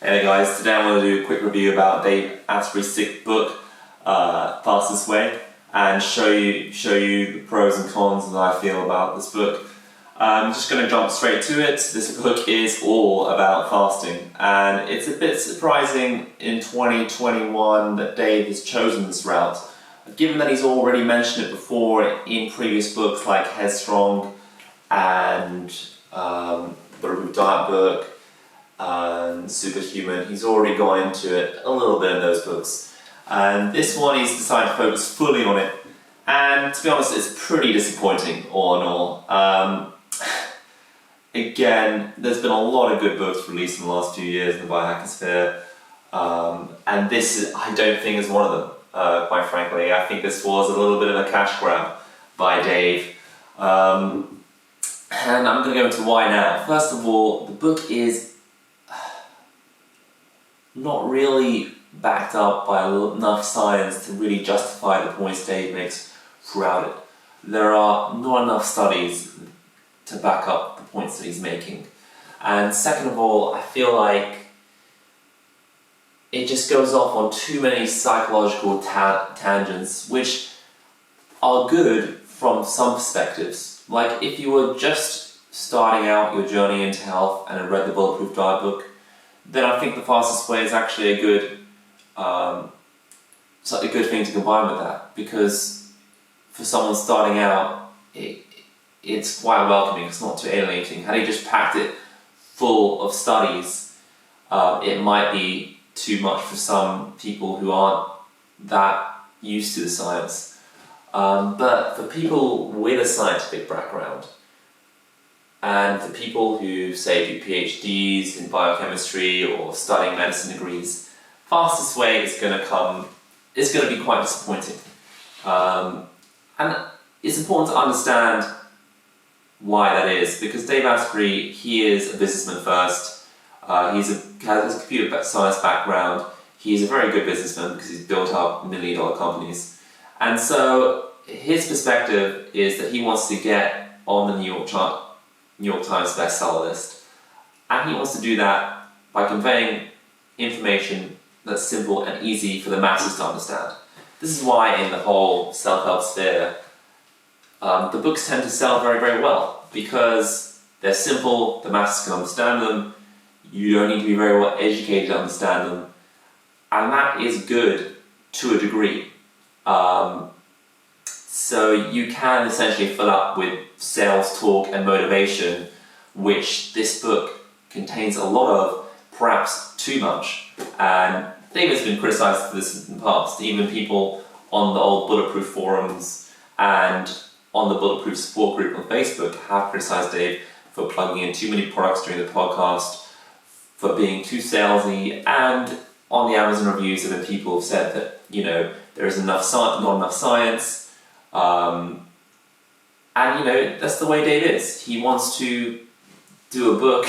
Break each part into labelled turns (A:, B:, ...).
A: Hey guys, today I'm going to do a quick review about Dave Asprey's sixth book, Fastest Way, and show you the pros and cons that I feel about this book. I'm just going to jump straight to it. This book is all about fasting, and it's a bit surprising in 2021 that Dave has chosen this route, given that he's already mentioned it before in previous books like Headstrong and the Bulletproof Diet book and Superhuman. He's already gone into it a little bit in those books, and this one he's decided to focus fully on it, and to be honest it's pretty disappointing all in all. Again, there's been a lot of good books released in the last few years in the biohacking sphere, and this I don't think is one of them, quite frankly. I think this was a little bit of a cash grab by Dave, and I'm going to go into why now. First of all, the book is not really backed up by enough science to really justify the points Dave makes throughout it. There are not enough studies to back up the points that he's making. And second of all, I feel like it just goes off on too many psychological tangents, which are good from some perspectives. Like if you were just starting out your journey into health and had read the Bulletproof Diet book, then I think the Fastest Way is actually a good thing to combine with that, because for someone starting out, it's quite welcoming, it's not too alienating. Had he just packed it full of studies, it might be too much for some people who aren't that used to the science. But for people with a scientific background, and for people who say do PhDs in biochemistry or studying medicine degrees, Fastest Way is going to be quite disappointing. And it's important to understand why that is, because Dave Asprey, he is a businessman first. He has a computer science background. He's a very good businessman because he's built up $1 million companies. And so his perspective is that he wants to get on the New York Times bestseller list. And he wants to do that by conveying information that's simple and easy for the masses to understand. This is why in the whole self-help sphere, the books tend to sell very, very well, because they're simple, the masses can understand them, you don't need to be very well educated to understand them, and that is good to a degree. So you can essentially fill up with sales talk and motivation, which this book contains a lot of, perhaps too much. And David's been criticised for this in the past. Even people on the old Bulletproof forums and on the Bulletproof support group on Facebook have criticised Dave for plugging in too many products during the podcast, for being too salesy, and on the Amazon reviews there have been people who have said that, you know, there is not enough science. And you know, that's the way Dave is. He wants to do a book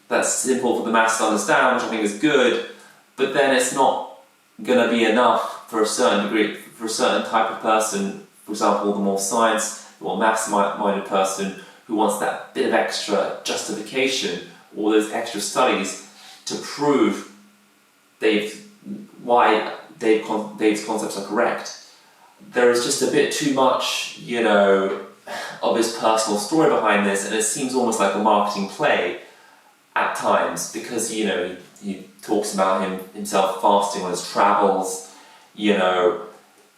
A: that's simple for the masses to understand, which I think is good, but then it's not going to be enough for a certain degree, for a certain type of person. For example, the more science, the more maths-minded person who wants that bit of extra justification or those extra studies to prove why Dave's concepts are correct. There is just a bit too much, you know, of his personal story behind this, and it seems almost like a marketing play at times, because, you know, he talks about himself fasting on his travels, you know,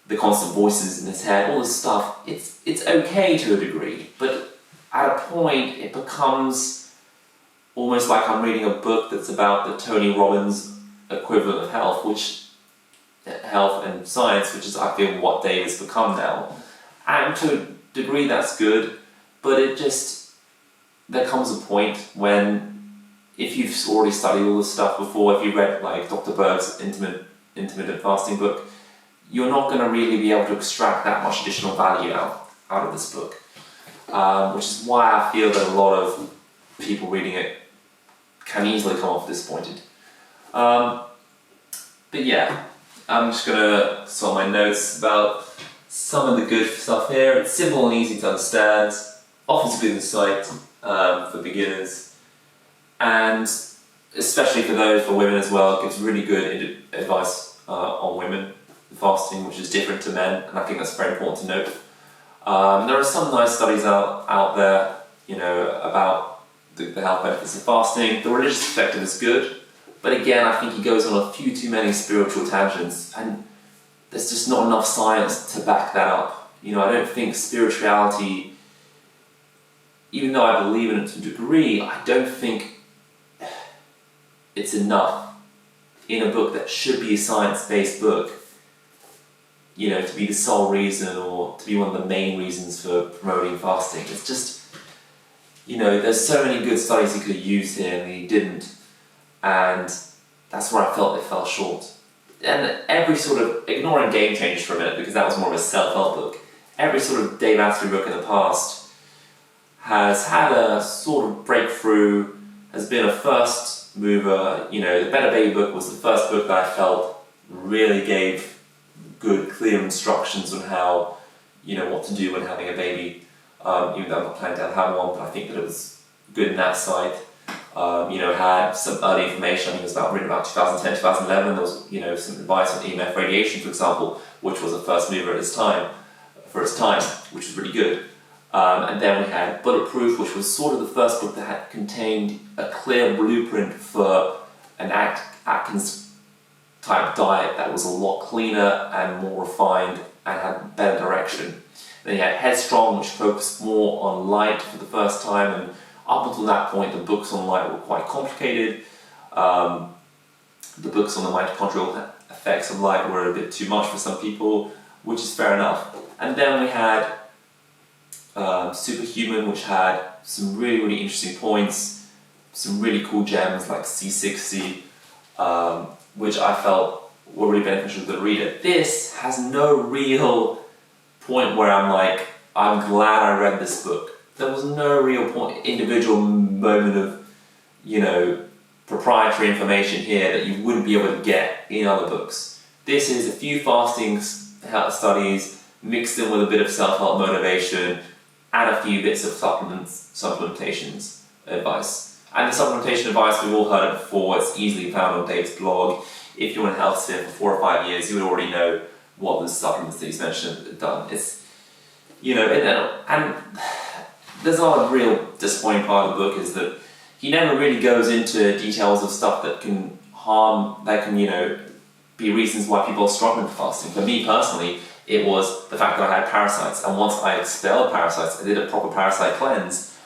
A: the constant voices in his head, all this stuff. It's okay to a degree, but at a point it becomes almost like I'm reading a book that's about the Tony Robbins equivalent of health and science, which is, I feel, what Dave has become now. And to a degree that's good, but there comes a point when, if you've already studied all this stuff before, if you read like Dr. Berg's intermittent fasting book, you're not going to really be able to extract that much additional value out of this book, which is why I feel that a lot of people reading it can easily come off disappointed. But yeah, I'm just going to sort my notes about some of the good stuff here. It's simple and easy to understand, offers good insight for beginners, and especially for women as well. It gives really good advice on women fasting, which is different to men, and I think that's very important to note. There are some nice studies out there, about the health benefits of fasting. The religious perspective is good, but again, I think he goes on a few too many spiritual tangents, and there's just not enough science to back that up. I don't think spirituality, even though I believe in it to a degree, I don't think it's enough in a book that should be a science-based book, to be the sole reason or to be one of the main reasons for promoting fasting. It's just, there's so many good studies he could have used here and he didn't, and that's where I felt they fell short. And every sort of, ignoring Game Changers for a minute because that was more of a self-help book, every sort of Dave Asprey book in the past has had a sort of breakthrough, has been a first mover. The Better Baby book was the first book that I felt really gave good, clear instructions on how, what to do when having a baby. Even though I'm not planning to have one, but I think that it was good in that side. Had some early information. I think it was written about 2010, 2011. There was, some advice on EMF radiation, for example, which was a first mover at for its time, which was really good. And then we had Bulletproof, which was sort of the first book that had contained a clear blueprint for an Atkins type diet that was a lot cleaner and more refined and had better direction. Then you had Headstrong, which focused more on light for the first time, and up until that point the books on light were quite complicated. The books on the mitochondrial effects of light were a bit too much for some people, which is fair enough. And then we had Superhuman, which had some really, really interesting points, some really cool gems like C60, which I felt were really beneficial to the reader. This has no real point where I'm like, I'm glad I read this book. There was no real point, individual moment of, proprietary information here that you wouldn't be able to get in other books. This is a few fasting studies mixed in with a bit of self-help motivation and a few bits of supplementations advice. And the supplementation advice, we've all heard it before, it's easily found on Dave's blog. If you're in health sphere for 4 or 5 years, you would already know what the supplements that he's mentioned have done. It's, and there's another real disappointing part of the book is that he never really goes into details of stuff that can be reasons why people are struggling with fasting. For me personally, it was the fact that I had parasites, and once I expelled parasites, I did a proper parasite cleanse,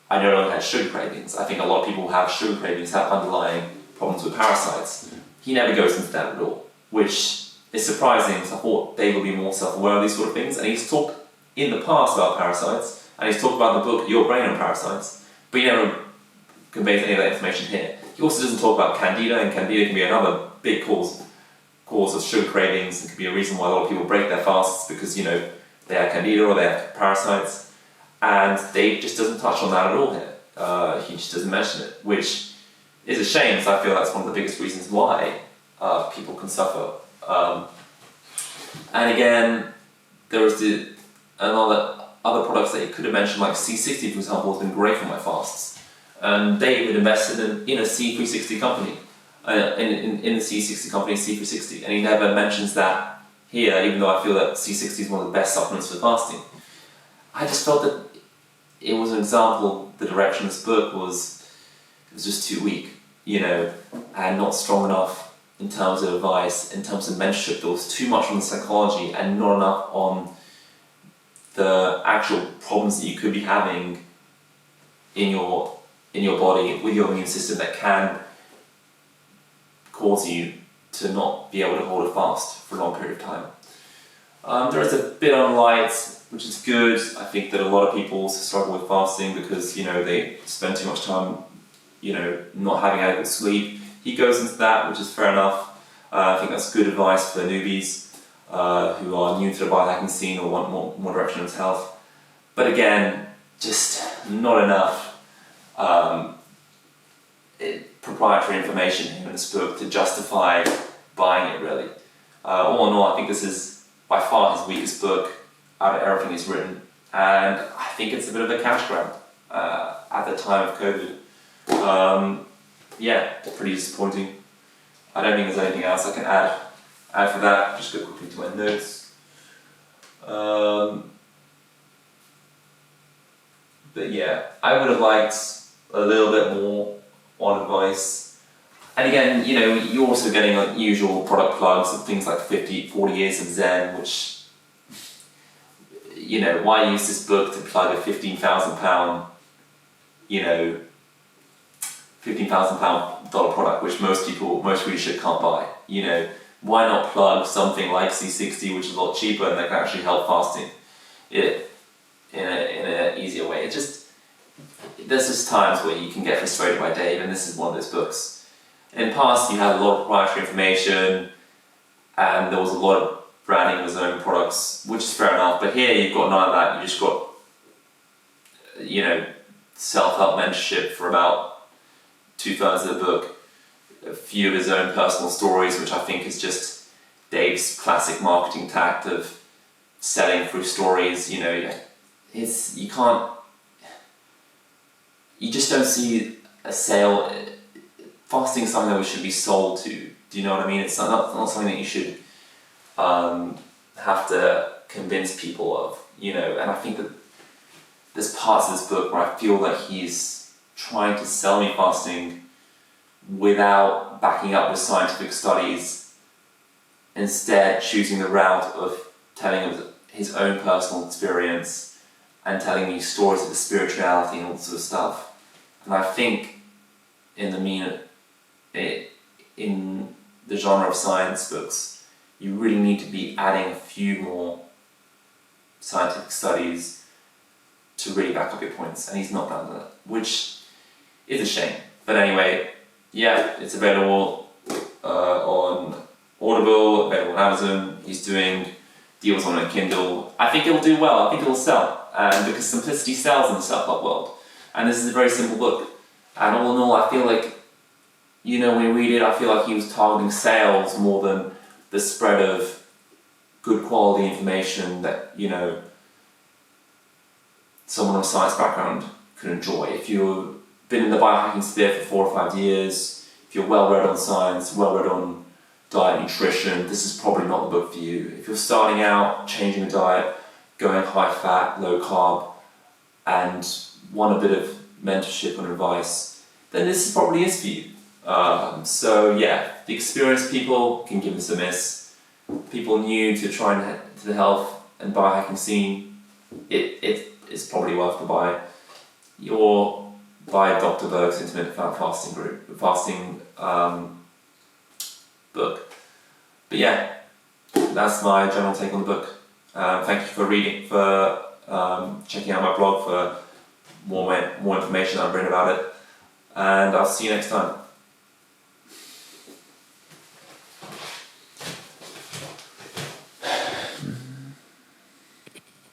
A: I no longer had sugar cravings. I think a lot of people who have sugar cravings have underlying problems with parasites. He never goes into that at all, which is surprising because I thought Dave would be more self-aware of these sort of things, and he's talked in the past about parasites, and he's talked about the book Your Brain on Parasites, but he never conveys any of that information here. He also doesn't talk about candida, and candida can be another big cause of sugar cravings and can be a reason why a lot of people break their fasts because they have candida or they have parasites, and Dave just doesn't touch on that at all here. He just doesn't mention it, which is a shame because I feel that's one of the biggest reasons why people can suffer. And again, there was other products that he could have mentioned, like C60 for example has been great for my fasts, and Dave had invested in a C360 company. In the C60 company, C360, and he never mentions that here, even though I feel that C60 is one of the best supplements for fasting. I just felt that it was an example, the direction of this book was just too weak, and not strong enough in terms of advice, in terms of mentorship. There was too much on the psychology and not enough on the actual problems that you could be having in your body with your immune system that can cause you to not be able to hold a fast for a long period of time. There is a bit on light, which is good. I think that a lot of people also struggle with fasting because they spend too much time not having adequate sleep. He goes into that, which is fair enough. I think that's good advice for newbies who are new to the biohacking scene or want more direction in health. But again, just not enough proprietary information here in this book to justify buying it, really. All in all, I think this is by far his weakest book out of everything he's written, and I think it's a bit of a cash grab at the time of COVID. yeah, pretty disappointing. I don't think there's anything else I can add for that. Just go quickly to my notes. But yeah, I would have liked a little bit more on advice. And again, you know, you're also getting like usual product plugs of things like 40 years of Zen, which, you know, why use this book to plug a £15,000, you know, £15,000 product, which most readership can't buy. You know, why not plug something like C60, which is a lot cheaper and that can actually help fasting in an easier way. There's just times where you can get frustrated by Dave, and this is one of those books. In the past, you had a lot of proprietary information, and there was a lot of branding of his own products, which is fair enough. But here, you've got none of that. You just got, you know, self-help mentorship for about 2/3 of the book, a few of his own personal stories, which I think is just Dave's classic marketing tact of selling through stories. You know, you just don't see a sale. Fasting is something that we should be sold to. Do you know what I mean? It's not something that you should have to convince people of, you know. And I think that there's parts of this book where I feel that he's trying to sell me fasting without backing up with scientific studies, instead choosing the route of telling his own personal experience and telling me stories of the spirituality and all sort of stuff. And I think in the genre of science books, you really need to be adding a few more scientific studies to really back up your points, and he's not done that, which is a shame. But anyway, yeah, it's available on Audible, available on Amazon. He's doing deals on a Kindle. I think it'll do well. I think it'll sell, because simplicity sells in the self-help world. And this is a very simple book. And all in all, I feel like, you know, when you read it, I feel like he was targeting sales more than the spread of good quality information that, you know, someone with a science background could enjoy. If you've been in the biohacking sphere for 4 or 5 years, if you're well read on science, well read on diet, nutrition, this is probably not the book for you. If you're starting out, changing the diet, going high fat, low carb, and want a bit of mentorship and advice, then this probably is for you. So yeah, the experienced people can give this a miss. People new to try and head to the health and biohacking scene, it is probably worth to buy. Or buy Dr. Berg's intermittent fasting book. But yeah, that's my general take on the book. Thank you for checking out my blog for more information I've written about it. And I'll see you next time.